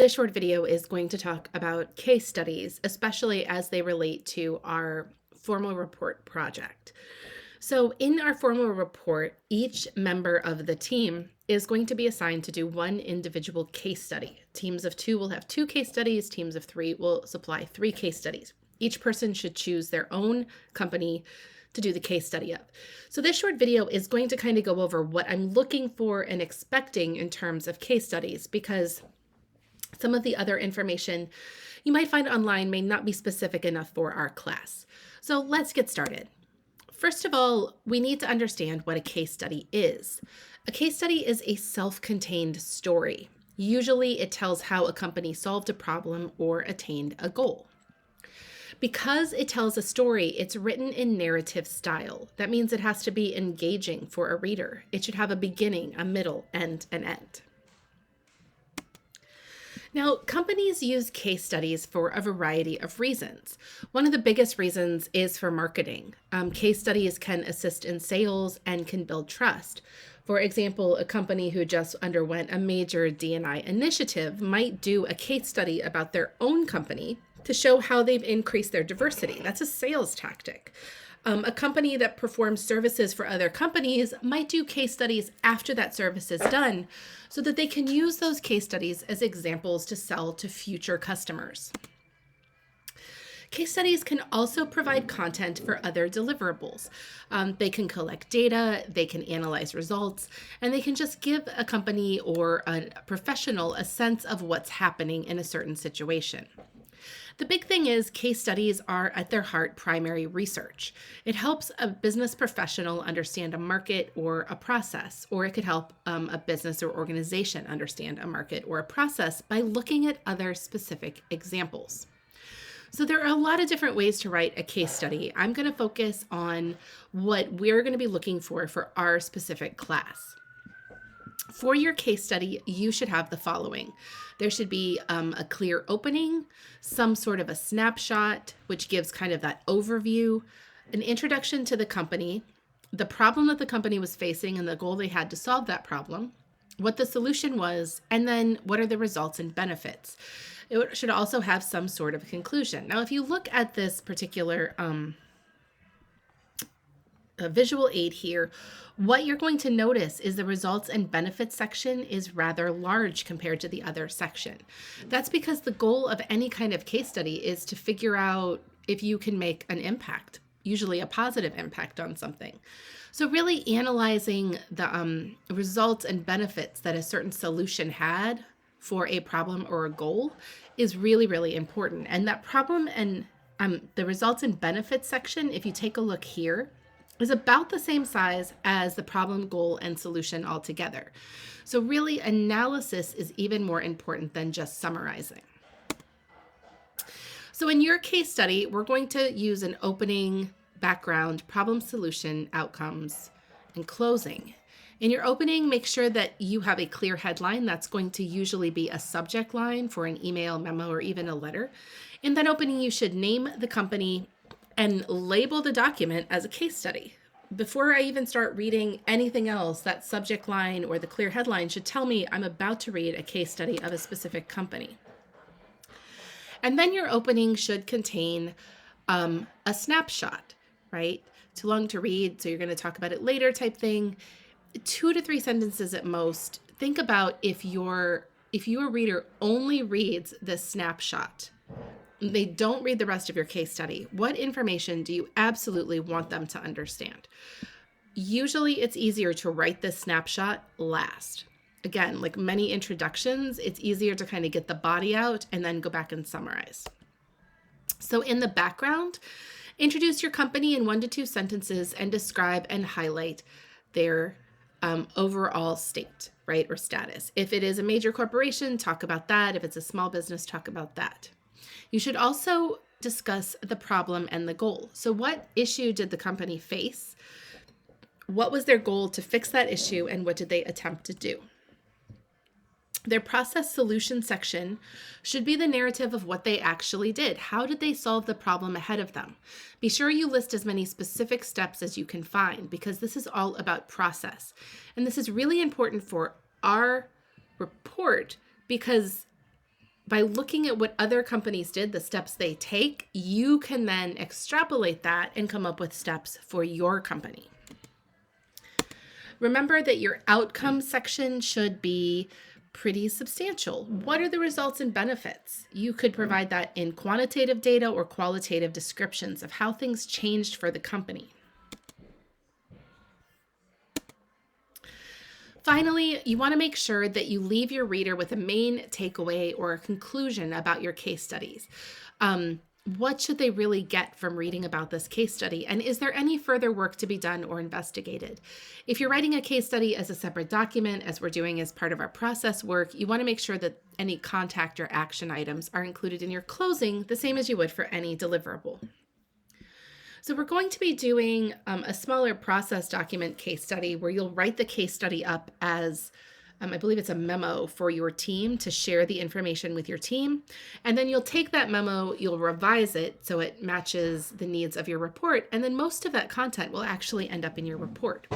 This short video is going to talk about case studies, especially as they relate to our formal report project. So in our formal report, each member of the team is going to be assigned to do one individual case study. Teams of 2 will have 2 case studies. Teams of 3 will supply 3 case studies. Each person should choose their own company to do the case study of. So this short video is going to kind of go over what I'm looking for and expecting in terms of case studies, because some of the other information you might find online may not be specific enough for our class. So let's get started. First of all, we need to understand what a case study is. A case study is a self-contained story. Usually it tells how a company solved a problem or attained a goal. Because it tells a story, it's written in narrative style. That means it has to be engaging for a reader. It should have a beginning, a middle, and an end. Now, companies use case studies for a variety of reasons. One of the biggest reasons is for marketing. Case studies can assist in sales and can build trust. For example, a company who just underwent a major D&I initiative might do a case study about their own company to show how they've increased their diversity. That's a sales tactic. A company that performs services for other companies might do case studies after that service is done so that they can use those case studies as examples to sell to future customers. Case studies can also provide content for other deliverables. They can collect data, they can analyze results, and they can just give a company or a professional a sense of what's happening in a certain situation. The big thing is case studies are at their heart primary research. It helps a business professional understand a market or a process, or it could help a business or organization understand a market or a process by looking at other specific examples. So there are a lot of different ways to write a case study. I'm going to focus on what we're going to be looking for our specific class. For your case study, you should have the following. There should be a clear opening, some sort of a snapshot, which gives kind of that overview, an introduction to the company, the problem that the company was facing and the goal they had to solve that problem, what the solution was, and then what are the results and benefits. It should also have some sort of conclusion. Now, if you look at this particular a visual aid here, what you're going to notice is the results and benefits section is rather large compared to the other section. That's because the goal of any kind of case study is to figure out if you can make an impact, usually a positive impact on something. So really analyzing the results and benefits that a certain solution had for a problem or a goal is really, really important. And that problem and the results and benefits section, if you take a look here, is about the same size as the problem, goal, and solution altogether. So really, analysis is even more important than just summarizing. So in your case study, we're going to use an opening, background, problem, solution, outcomes, and closing. In your opening, make sure that you have a clear headline. That's going to usually be a subject line for an email, memo, or even a letter. In that opening, you should name the company and label the document as a case study. Before I even start reading anything else, that subject line or the clear headline should tell me I'm about to read a case study of a specific company. And then your opening should contain a snapshot, right? Too long to read, so you're going to talk about it later type thing. 2 to 3 sentences at most. Think about if your reader only reads this snapshot, they don't read the rest of your case study, what information do you absolutely want them to understand? Usually it's easier to write this snapshot last. Again, like many introductions, it's easier to kind of get the body out and then go back and summarize. So in the background, introduce your company in 1 to 2 sentences and describe and highlight their overall state, right, or status. If it is a major corporation, talk about that. If it's a small business, talk about that. You should also discuss the problem and the goal. So what issue did the company face? What was their goal to fix that issue, and what did they attempt to do? Their process solution section should be the narrative of what they actually did. How did they solve the problem ahead of them? Be sure you list as many specific steps as you can find, because this is all about process. And this is really important for our report, because by looking at what other companies did, the steps they take, you can then extrapolate that and come up with steps for your company. Remember that your outcome section should be pretty substantial. What are the results and benefits? You could provide that in quantitative data or qualitative descriptions of how things changed for the company. Finally, you want to make sure that you leave your reader with a main takeaway or a conclusion about your case studies. What should they really get from reading about this case study? And is there any further work to be done or investigated? If you're writing a case study as a separate document, as we're doing as part of our process work, you want to make sure that any contact or action items are included in your closing, the same as you would for any deliverable. So we're going to be doing a smaller process document case study where you'll write the case study up as, I believe it's a memo for your team to share the information with your team. And then you'll take that memo, you'll revise it so it matches the needs of your report. And then most of that content will actually end up in your report.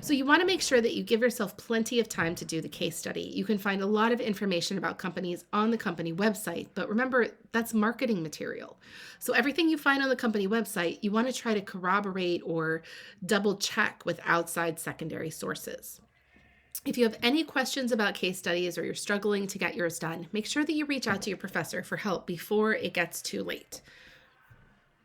So you want to make sure that you give yourself plenty of time to do the case study. You can find a lot of information about companies on the company website, but remember, that's marketing material. So everything you find on the company website, you want to try to corroborate or double check with outside secondary sources. If you have any questions about case studies or you're struggling to get yours done, make sure that you reach out to your professor for help before it gets too late.